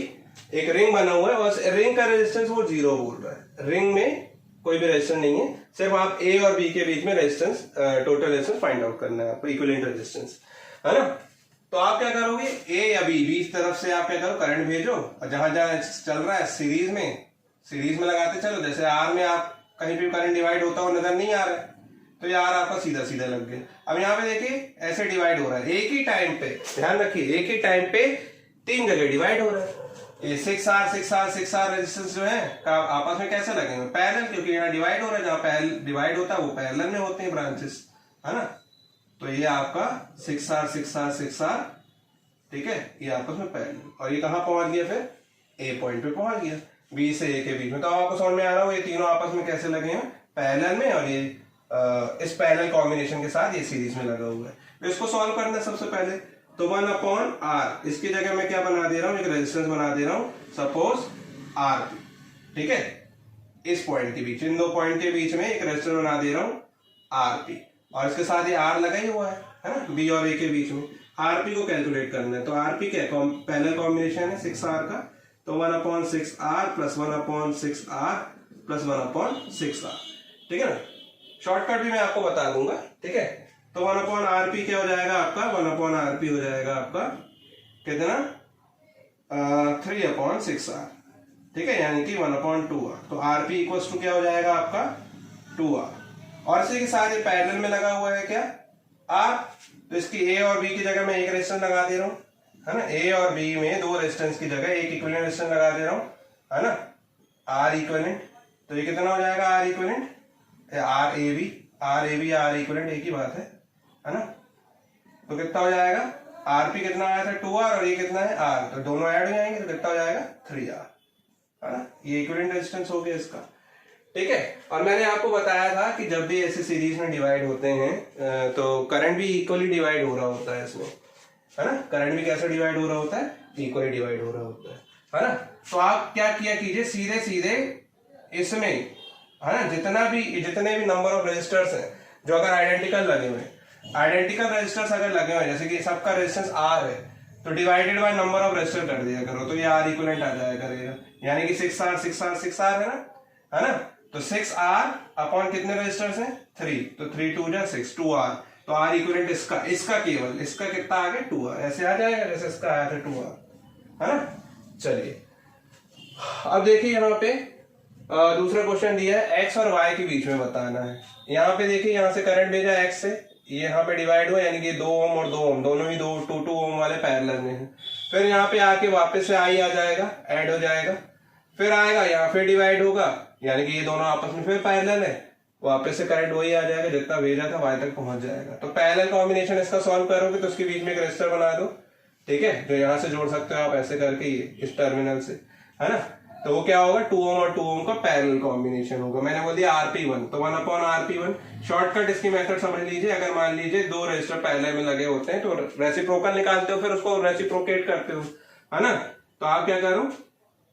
एक रिंग बना हुआ है और रिंग का रेजिस्टेंस वो 0 बोल रहा है, रिंग में कोई भी रेजिस्टेंस नहीं है, सिर्फ आप ए और बी के बीच में resistance, total resistance find out करना है आपको, इक्विवेलेंट रेजिस्टेंस, है ना। तो आप क्या करोगे, ए या बी, बी तरफ से आप क्या करो, करंट भेजो, और जहां जहां चल रहा है सीरीज में लगाते चलो। जैसे आर में आप कहीं भी करंट डिवाइड होता हुआ नजर नहीं आ रहा है, तो ये आर आपका सीधा सीधा लग गया। अब यहाँ पे देखिए ऐसे डिवाइड हो रहा है, एक ही टाइम पे, ध्यान रखिए, एक ही टाइम पे 3 जगह डिवाइड हो रहा है। ये 6R रेजिस्टेंस जो है आपस में कैसे लगेंगे, पैरेलल, क्योंकि यहाँ डिवाइड हो रहा है, जहाँ डिवाइड होता है वो पैरेलल में होते हैं ब्रांचेस, है ना। तो ये आपका 6R, ठीक है, ये आपस में पैरेलल, और ये कहाँ पहुंच गया, फिर ए पॉइंट पे पहुंच गया, बी से ए के बीच में। तो आपको समझ में आ रहा हो ये तीनों आपस में कैसे लगे हैं, पैरेलल में, और ये इस पैरेलल कॉम्बिनेशन के साथ ये सीरीज में लगा हुआ है। तो इसको सॉल्व करना है सबसे पहले, तो 1 अपॉन आर, इसकी जगह मैं क्या बना दे रहा हूं, एक रेजिस्टेंस बना दे रहा हूं, सपोज आर, ठीक है। इस पॉइंट के बीच, इन दो पॉइंट के बीच में एक रेजिस्टेंस बना दे रहा हूं आरपी, और इसके साथ ये आर लगा ही हुआ है ना, बी और ए के बीच में। आरपी को कैलकुलेट करना है, तो आरपी क्या है, पैरेलल कॉम्बिनेशन है 6R का, तो 1 upon 6R plus 1 upon 6R plus 1 upon 6R, ठीक है ना। शॉर्टकट भी मैं आपको बता दूंगा, ठीक है। तो 1 अपॉन आरपी क्या हो जाएगा आपका, 1 अपॉन आरपी हो जाएगा आपका कितना, 3 अपॉन 6R, ठीक है, यानी कि 1 अपॉन 2R। तो आरपी इक्वल्स टू क्या हो जाएगा आपका 2R, और इसी के साथ ये पैरेलल में लगा हुआ है क्या, R, तो इसकी ए और बी की जगह मैं एक रेजिस्टेंस लगा दे रहा हूँ, है ना। ए और बी में दो रेजिस्टेंस की जगह एक इक्विवेलेंट रेजिस्टेंस लगा दे रहा हूँ, है ना, आर इक्विवेलेंट। तो ये कितना हो जाएगा, R equivalent, R A B R equivalent एक ही बात है ना। तो कितना हो जाएगा, आरपी कितना आया था 2R, और ये कितना है R, तो दोनों ऐड हो जाएंगे, तो कितना हो जाएगा 3R, है ना। ये इक्विवेलेंट रेजिस्टेंस हो गया इसका, ठीक है। और मैंने आपको बताया था कि जब भी ऐसे सीरीज में डिवाइड होते हैं तो करंट भी इक्वली डिवाइड हो रहा होता है इसमें, है ना। करंट भी कैसे डिवाइड हो रहा होता है, इक्वली डिवाइड हो रहा होता है ना। तो आप क्या किया कीजिए, सीधे सीधे इसमें, है ना, जितने भी नंबर ऑफ रेजिस्टर्स हैं जो अगर आइडेंटिकल लगे हुए, आइडेंटिकल रेजिस्टर्स अगर लगे हुए, जैसे कि सबका रेजिस्टेंस R है, तो divided by number of resistor कर दिया करो, तो ये R इक्विवेलेंट आ जाया करेगा, यानी कि 6R है ना। तो 6R अपॉन कितने रेजिस्टर्स हैं, 3, तो 3 2 जा 6, 2R, तो R इक्विवेलेंट इसका केवल इसका कितना आ गया 2R, ऐसे आ जाएगा जैसे इसका आया था 2R, है ना। चलिए अब देखिए यहाँ पे दूसरा क्वेश्चन दिया है, x और y के बीच में बताना है। यहाँ पे देखिए, यहाँ से करंट भेजा x से, ये यहाँ पे डिवाइड हुआ, यानी कि 2 ओम और 2 ओम दोनों ही 2 ओम वाले पैरेलल में है। फिर यहाँ पे आके वापस से I आ जाएगा, ऐड हो जाएगा, फिर आएगा यहाँ फिर डिवाइड होगा, यानी कि ये दोनों आपस में फिर पैरेलल है, वापस से करंट वही आ जाएगा, जितना भेजा था y तक पहुंच जाएगा। तो पैरेलल कॉम्बिनेशन इसका सॉल्व करोगे तो उसके बीच में एक रेजिस्टर बना दो, ठीक है, जो यहाँ से जोड़ सकते हो आप ऐसे करके, ये इस टर्मिनल से, है ना। तो वो क्या होगा, 2 ओम और 2 ओम का पैरेलल कॉम्बिनेशन होगा। मैंने बोल दिया RP1, तो 1 अपॉन RP1। शॉर्टकट इसकी मेथड समझ लीजिए, अगर मान लीजिए दो रेजिस्टर पैरेलल में लगे होते हैं तो रेसिप्रोकल निकालते हो, फिर उसको रेसिप्रोकेट करते हो, है ना। तो आप क्या करो,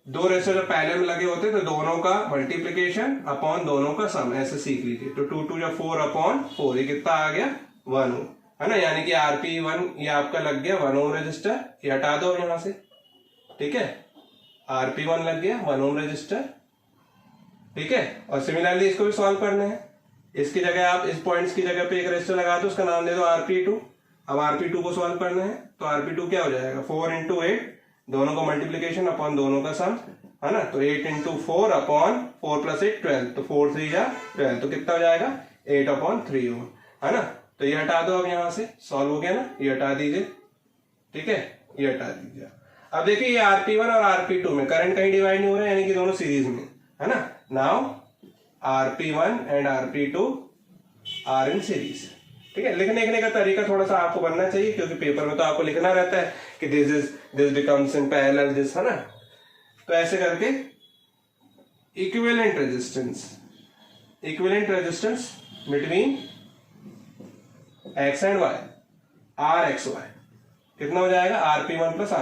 दो रेजिस्टर पैरेलल में लगे होते तो दोनों का मल्टीप्लीकेशन अपॉन दोनों का सम ऐसे सीख लीजिए। तो 2 2 4 अपॉन 4, ये कितना आ गया 1 ओम, है ना। यानी कि RP1 ये आपका लग गया 1 ओम रजिस्टर, ये हटा दो यहां से, ठीक है। RP1 लग गया 1 ओम रजिस्टर, ठीक है। और सिमिलरली इसको भी सॉल्व करना है। इसकी जगह आप इस पॉइंट्स की जगह पे एक रेजिस्टर लगा दो, उसका नाम दे दो RP2। अब RP2 को सॉल्व करना है तो RP2 क्या हो जाएगा 4 इंटू 8, दोनों का मल्टीप्लीकेशन अपॉन दोनों का सम, है ना। तो 8 इंटू 4 अपॉन 4 प्लस 8 12, तो 4 3 जा 12, तो कितना हो जाएगा 8 अपॉन 3 ओम, है ना। तो ये हटा दो, अब यहां से सॉल्व हो गया ना, ये हटा दीजिए, ठीक है, ये हटा दीजिए। अब देखिए ये RP1 और RP2 में करंट कहीं डिवाइड नहीं हो रहा है, यानी कि दोनों सीरीज में, है ना। Now RP1 and RP2 are in series, ठीक है। लिखने का तरीका थोड़ा सा आपको बनना चाहिए, क्योंकि पेपर में तो आपको लिखना रहता है कि this becomes in parallel this, है ना। तो ऐसे करके equivalent resistance between X and Y, R X Y, कितना हो जाएगा RP1 प्लस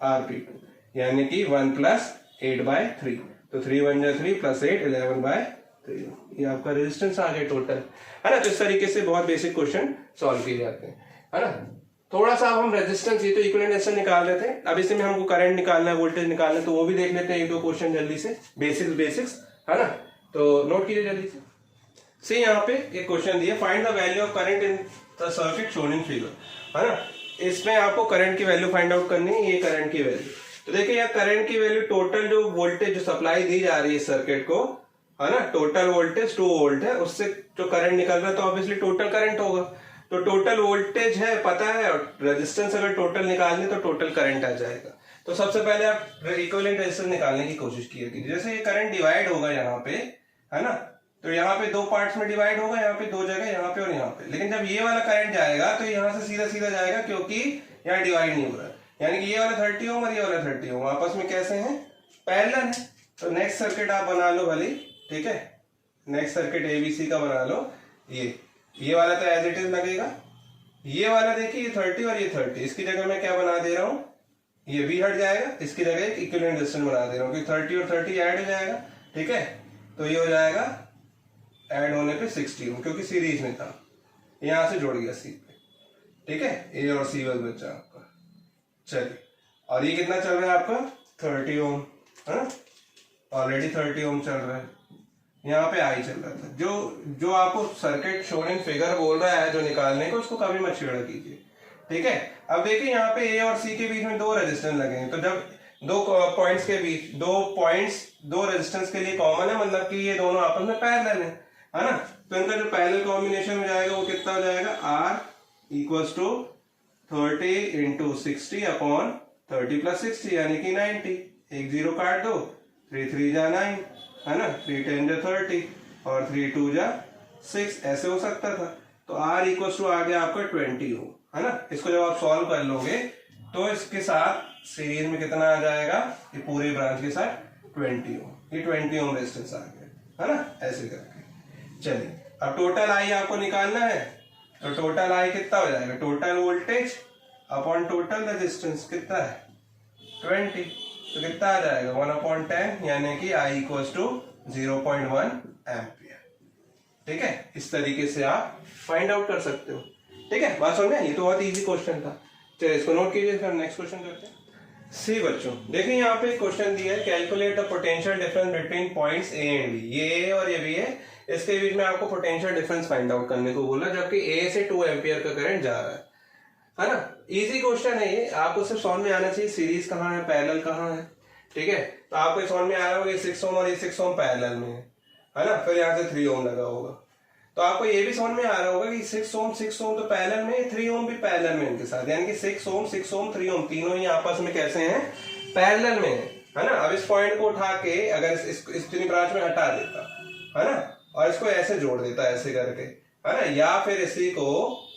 RP2, यानी कि 1 प्लस 8/3, तो 3 1 जा 3 प्लस 8 11/3, ये आपका रेजिस्टेंस आ गया टोटल, है ना। तो इस तरीके से बहुत बेसिक क्वेश्चन सॉल्व किए जाते हैं, है ना। थोड़ा सा हम रेजिस्टेंस, ये तो इक्विवेलेंट रेजिस्टेंस निकाल लेते हैं। अब इसमें हमको करंट निकालना है, वोल्टेज निकालना है, तो वो भी देख लेते हैं, एक दो क्वेश्चन जल्दी से, बेसिक्स, है ना। तो नोट कीजिए जल्दी से। यहाँ पे एक क्वेश्चन दिया, find the value of current in the circuit shown in figure, है ना। इसमें आपको करंट की वैल्यू फाइंड आउट करनी है, ये करंट की वैल्यू। तो देखिए यहाँ करंट की वैल्यू, टोटल जो वोल्टेज जो सप्लाई दी जा रही है सर्किट को, है ना, टोटल वोल्टेज 2 वोल्ट है, उससे जो करंट निकल रहा है तो ऑब्वियसली टोटल करंट होगा। तो टोटल वोल्टेज है पता है, और रेजिस्टेंस अगर टोटल निकालनी तो टोटल करंट आ जाएगा। तो सबसे पहले आप इक्विवेलेंट रेजिस्टेंस निकालने की कोशिश कीजिए। जैसे ये करंट डिवाइड होगा यहाँ पे, है ना, तो यहाँ पे 2 पार्ट्स में डिवाइड होगा, यहाँ पे 2 जगह, यहाँ पे और यहाँ पे। लेकिन जब ये वाला करंट जाएगा तो यहाँ से सीधा सीधा जाएगा, क्योंकि यहाँ डिवाइड नहीं हो रहा है। यानी कि ये वाला 30 ओम और ये वाला 30 ओम आपस में कैसे हैं, पैरेलल है। तो नेक्स्ट सर्किट आप बना लो भले, ठीक है, नेक्स्ट सर्किट ABC का बना लो। ये वाला तो एज इट इज लगेगा, ये वाला देखिए ये 30 और ये 30, इसकी जगह मैं क्या बना दे रहा हूँ, ये भी हट जाएगा, इसकी जगह एक इक्विवेलेंट रेजिस्टेंस बना दे रहा हूँ, क्योंकि 30 और 30 ऐड हो जाएगा, ठीक है। तो ये हो जाएगा ऐड होने पे 60 ओम, क्योंकि सीरीज में था, यहां से जुड़ गया सी पे, ठीक है। ए और सी बस बचा आपका। चलिए, और ये कितना चल रहा है आपका 30 ओम, है ना, ऑलरेडी 30 ओम चल रहा है। यहाँ पे आई चल रहा था, जो आपको सर्किट शोन इन फिगर बोल रहा है जो निकालने को, उसको कभी मत छेड़ा कीजिए, ठीक है। अब देखिए यहाँ पे ए और सी के बीच में 2 रेजिस्टेंस लगे हैं, तो जब 2 पॉइंट्स के बीच 2 रेजिस्टेंस के लिए कॉमन है, मतलब कि ये दोनों आपस में पैरेलल है ना। तो इनका जो पैरेलल कॉम्बिनेशन हो जाएगा वो कितना हो जाएगा, R equals to 30 into 60 upon 30 plus 60, यानी कि 90। एक 0 काट दो, 3 3 जा 9, है ना, 3 10 जा 30 और 3 2 जा 6, ऐसे हो सकता था। तो R इक्वल्स टू आ गया आपका 20 ओम, है ना। इसको जब आप सॉल्व कर लोगे तो इसके साथ सीरीज में कितना आ जाएगा, ये पूरे ब्रांच के साथ 20 ओम, ये 20 ओम रेजिस्टेंस आ गया, है ना, ऐसे करके। चलिए, अब टोटल आई आपको निकालना है, तो टोटल आई कितना हो जाएगा, total voltage upon total resistance कितना है 20, तो कितना आ जाएगा 1/10, यानी कि आई इक्वल्स टू 0.1 एम्पियर, ठीक है। इस तरीके से आप फाइंड आउट कर सकते हो, ठीक है। बात समझे, ये तो बहुत इजी क्वेश्चन था। चलिए इसको नोट कीजिए, फिर नेक्स्ट क्वेश्चन करते हैं। सी बच्चों, देखिए यहाँ पे क्वेश्चन दिया है, calculate the potential difference between points A and B. ये ए और ये बी है, इसके बीच में आपको पोटेंशियल डिफरेंस फाइंड आउट करने को बोला, जबकि ए से 2 एम्पियर का करंट जा रहा है ना। इजी क्वेश्चन है ये, आपको सिर्फ समझ में आना चाहिए सीरीज कहाँ है, पैरेलल कहाँ है, ठीक है। तो आपको समझ में आया होगा 6 ओम और ये 6 ओम पैरेलल में है ना, फिर यहाँ से 3 ओम लगा होगा। तो आपको ये भी समझ में आ रहा होगा कि 6 ओम तो पैरेलल में, 3 ओम भी पैरेलल में इनके साथ, यानी कि 6 ओम 3 ओम तीनों ही आपस में कैसे हैं, पैरेलल में है ना। अब इस पॉइंट को उठा के अगर इस ब्रांच में हटा देता, है ना, और इसको ऐसे जोड़ देता ऐसे करके, है ना, या फिर इसी को,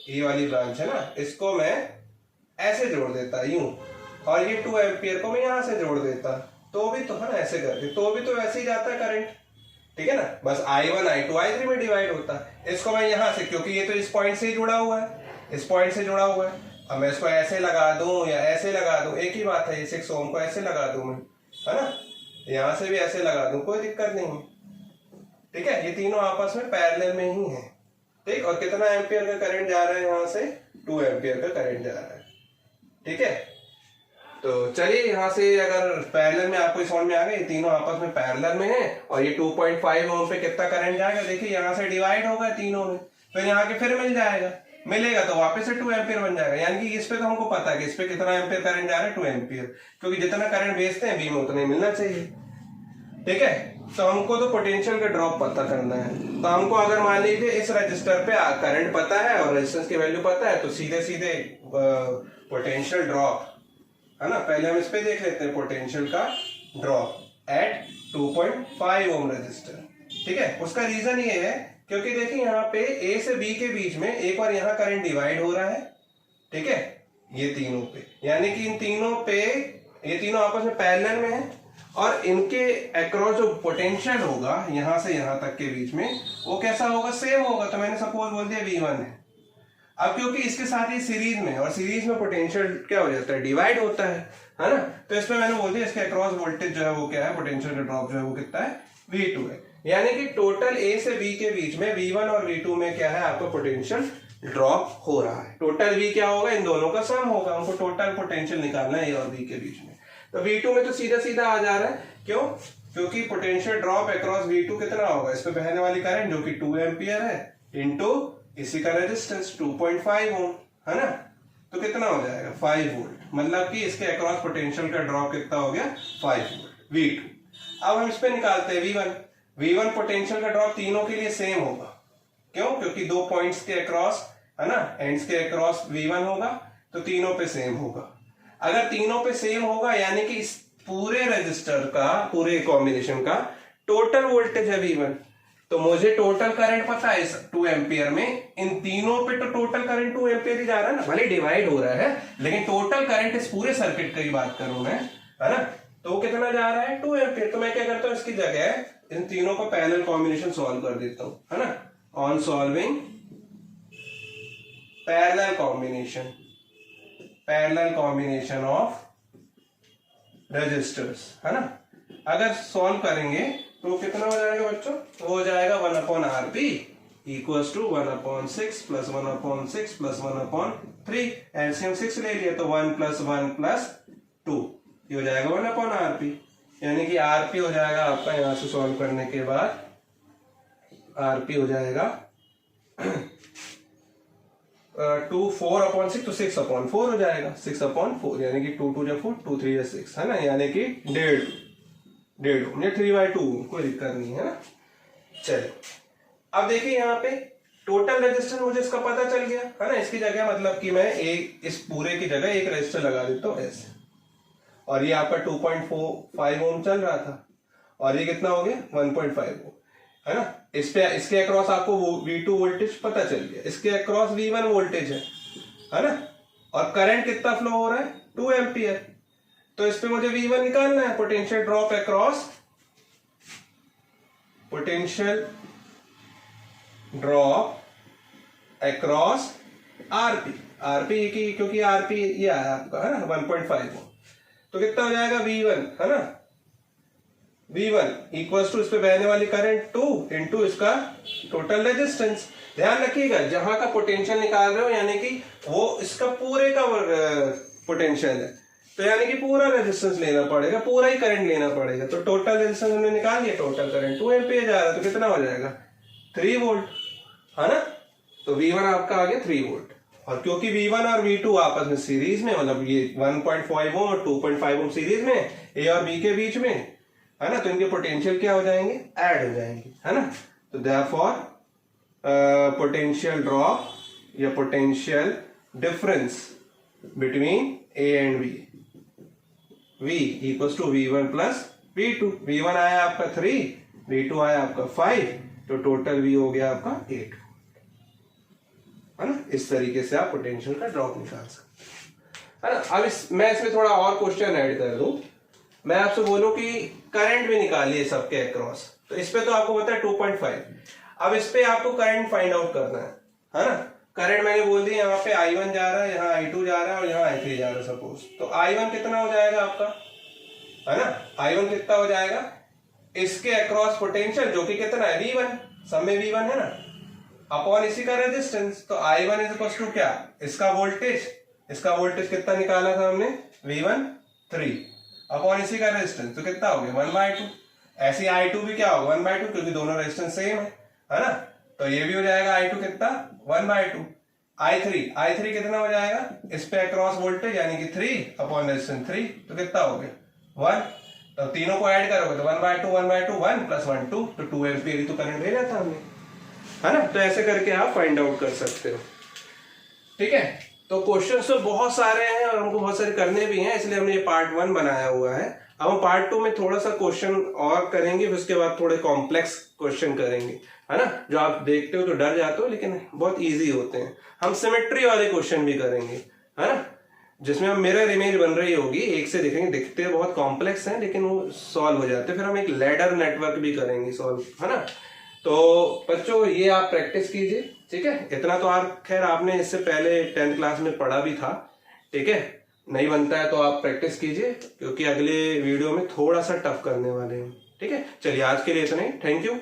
ये वाली ब्रांच है ना, इसको मैं ऐसे जोड़ देता यूं, और ये 2 एम्पियर को मैं यहां से जोड़ देता, तो भी तो है ना, ऐसे करके तो भी तो वैसे ही जाता है करंट, ठीक है ना। बस I1 I2 I3 में डिवाइड होता है। इसको मैं यहां से, क्योंकि ये तो इस पॉइंट से ही जुड़ा हुआ है, इस पॉइंट से जुड़ा हुआ है, अब मैं इसको ऐसे लगा दूं या ऐसे लगा दूं, एक ही बात है। ये 6 ओम को ऐसे लगा दूं मैं, है ना, यहां से भी ऐसे लगा दूं, कोई दिक्कत नहीं है। ठीक है, ये तीनों आपस में पैरेलल में ही है। ठीक, और कितना एम्पियर का करंट जा रहा है यहाँ से, 2 एम्पियर का करंट जा रहा है। ठीक है, तो चलिए यहाँ से अगर पैरेलल में आपको समझ में आ गया, ये तीनों आपस में पैरेलल में है और ये 2.5 ओम पे कितना करंट जाएगा, देखिए यहाँ से डिवाइड होगा तीनों में, फिर यहाँ के फिर मिल जाएगा, मिलेगा तो वापस से 2 एम्पियर बन जाएगा। यानी कि इस पे तो हमको पता है कि इस पे कितना एम्पियर करंट जा रहा है, 2 एम्पियर, क्योंकि जितना करंट भेजते हैं बी में उतना ही मिलना चाहिए। ठीक है, तो हमको तो पोटेंशियल का ड्रॉप पता करना है। तो हमको अगर मान लीजिए इस रजिस्टर पे करंट पता है और रेजिस्टेंस की वैल्यू पता है, तो सीधे सीधे पोटेंशियल ड्रॉप, है ना, पहले हम इस पे देख लेते हैं पोटेंशियल का ड्रॉप एट 2.5 ओम रजिस्टर। ठीक है, उसका रीजन ये है क्योंकि देखिए यहाँ पे ए से बी के बीच में एक बार यहाँ करंट डिवाइड हो रहा है। ठीक है, ये तीनों पे, यानी कि इन तीनों पे, ये तीनों आपस में पैरेलल में है और इनके अक्रॉस जो पोटेंशियल होगा यहां से यहां तक के बीच में, वो कैसा होगा, सेम होगा। तो मैंने सपोज बोल दिया V1 है। अब क्योंकि इसके साथ ही सीरीज में, और सीरीज में पोटेंशियल क्या हो जाता है, डिवाइड होता है ना, तो इसमें मैंने बोल दिया इसके अक्रॉस वोल्टेज जो है वो क्या है, पोटेंशियल का ड्रॉप जो है वो कितना है, V2 है। यानी कि टोटल A से B के बीच में V1 और V2 में क्या है, आपका पोटेंशियल ड्रॉप हो रहा है। टोटल V क्या होगा, इन दोनों का सम होगा, हमको टोटल पोटेंशियल निकालना है A और B के बीच में। तो V2 में तो सीधा सीधा आ जा रहा है, क्यों, क्योंकि पोटेंशियल ड्रॉप अक्रॉस V2 कितना होगा, इस पे बहने वाली करंट जो कि 2 एम्पियर है इनटू इसी का रेजिस्टेंस 2.5 ओम, है ना, तो कितना हो जाएगा 5 वोल्ट, मतलब कि इसके अक्रॉस पोटेंशियल का ड्रॉप कितना हो गया 5 वोल्ट V2। अब हम इस पे निकालते हैं V1 पोटेंशियल का ड्रॉप तीनों के लिए सेम होगा, क्यों, क्योंकि 2 पॉइंट्स के अक्रॉस, है ना, एंड्स के अक्रॉस V1 होगा, तो तीनों पे सेम होगा। अगर तीनों पे सेम होगा यानी कि इस पूरे रजिस्टर का, पूरे कॉम्बिनेशन का टोटल वोल्टेज है V1, तो मुझे टोटल करंट पता है इस 2 एम्पियर में, इन तीनों पे तो टोटल करंट 2 एम्पियर ही जा रहा है ना, भले डिवाइड हो रहा है लेकिन टोटल करंट इस पूरे सर्किट की बात करूं मैं, है ना, तो वो कितना जा रहा है 2 एम्पियर। तो मैं क्या करता हूं, इसकी जगह इन तीनों का पैरेलल कॉम्बिनेशन सॉल्व कर देता हूं, है ना, on solving parallel combination of resistors, है ना, अगर सॉल्व करेंगे तो कितना हो जाएगा बच्चों, वो हो जाएगा 1/RP equals to 1/6 plus 1/6 plus 1/3, LCM 6 ले लिया तो 1 + 1 + 2, ये हो जाएगा 1/RP। यानी कि RP हो जाएगा आपका, यहां से सॉल्व करने के बाद RP हो जाएगा 2 4/6 तो 6/4 हो जाएगा, 6/4 यानी कि 2 2 4 2 3 6, है ना, यानी कि 1.5 ओम या 3/2, कोई दिक्कत नहीं है ना। चलिए अब देखिए यहाँ पे टोटल रेजिस्टेंस मुझे इसका पता चल गया, है ना, इसकी जगह मतलब कि मैं इस पूरे की जगह एक रेजिस्टर लगा देता हूँ ऐसे, और ये आपका 2.45 ओम चल रहा था और ये कितना हो गया 1.5 ओम, है ना, इस पे इसके अक्रॉस आपको V2 वोल्टेज पता चल गया, इसके अक्रॉस V1 वोल्टेज है ना, और करंट कितना फ्लो हो रहा है 2 एम्पियर, तो इस पे मुझे V1 निकालना है, पोटेंशियल ड्रॉप अक्रॉस RP की, क्योंकि RP ये आया आपका, है ना, 1.5 ओम, तो कितना हो जाएगा V1, है ना, V1 इक्वल्स टू इस पे बहने वाली करंट 2 इंटू इसका टोटल रेजिस्टेंस। ध्यान रखिएगा जहां का पोटेंशियल निकाल रहे हो यानी कि वो इसका पूरे का पोटेंशियल है, तो यानी कि पूरा रेजिस्टेंस लेना पड़ेगा, पूरा ही करंट लेना पड़ेगा। तो टोटल रेजिस्टेंस हमने निकाल लिया, टोटल करंट 2 एम्पियर जा रहा है, तो कितना हो जाएगा 3 वोल्ट, है ना, तो V1 आपका आ गया 3 वोल्ट। और क्योंकि V1 और V2 आपस में सीरीज में, मतलब ये 1.5 ओम और 2.5 ओम सीरीज में A और B के बीच में, है ना, तो इनके पोटेंशियल क्या हो जाएंगे, ऐड हो जाएंगे, है ना, तो देयरफॉर पोटेंशियल ड्रॉप या potential difference between A and B, V equals to V1 plus V2। V1 आया आपका 3, V2 आया आपका 5, तो टोटल V हो गया आपका 8, है ना। इस तरीके से आप पोटेंशियल का ड्रॉप निकाल सकते, है ना। अब मैं इसमें थोड़ा और क्वेश्चन ऐड कर दूं, मैं आपसे बोलूं कि करंट भी निकालिए सबके अक्रॉस, तो इस पे तो आपको पता है 2.5, अब इस पे आपको करंट फाइंड आउट करना है ना, करंट मैंने बोल दिया यहाँ पे I1 जा रहा है, यहाँ I2 जा रहा है और यहाँ I3 जा रहा है सपोज, तो I1 कितना हो जाएगा आपका, है ना, I1 कितना हो जाएगा, इसके अक्रॉस पोटेंशियल जो कि कितना है V1, सब में V1 है ना, अपॉन इसी का रेजिस्टेंस, तो I1 इज इक्वल टू क्या, इसका वोल्टेज कितना निकाला था हमने, V1 3 अपॉन इसी का रेजिस्टेंस, तो कितना हो गया 1/2। ऐसे I2 भी क्या होगा 1/2, क्योंकि दोनों रेजिस्टेंस सेम है ना, तो ये भी हो जाएगा I2 कितना 1/2। I3 कितना हो जाएगा, इस पे अक्रॉस वोल्टेज यानी कि 3 अपॉन रेजिस्टेंस 3, तो कितना हो गया 1, तो तीनों को ऐड करोगे तो 1/2 1 प्लस 1 2, तो 2 एम्पियर ही तो करंट भेजा था हमने, है ना। तो ऐसे करके आप फाइंड आउट कर सकते हो, ठीक है। तो क्वेश्चंस तो बहुत सारे हैं और हमको बहुत सारे करने भी हैं, इसलिए हमने ये पार्ट 1 बनाया हुआ है। अब हम पार्ट 2 में थोड़ा सा क्वेश्चन और करेंगे, फिर उसके बाद थोड़े कॉम्प्लेक्स क्वेश्चन करेंगे, है ना, जो आप देखते हो तो डर जाते हो लेकिन बहुत इजी होते हैं। हम सिमेट्री वाले क्वेश्चन भी करेंगे, है ना, जिसमें हम मिरर इमेज बन रही होगी, एक से देखेंगे, दिखते बहुत कॉम्प्लेक्स हैं लेकिन वो सॉल्व हो जाते हैं। फिर हम एक लैडर नेटवर्क भी करेंगे सॉल्व, है ना। तो बच्चों ये आप प्रैक्टिस कीजिए, ठीक है। इतना तो आप खैर आपने इससे पहले 10th क्लास में पढ़ा भी था, ठीक है। नहीं बनता है तो आप प्रैक्टिस कीजिए, क्योंकि अगले वीडियो में थोड़ा सा टफ करने वाले हैं, ठीक है। चलिए आज के लिए इतना ही, थैंक यू।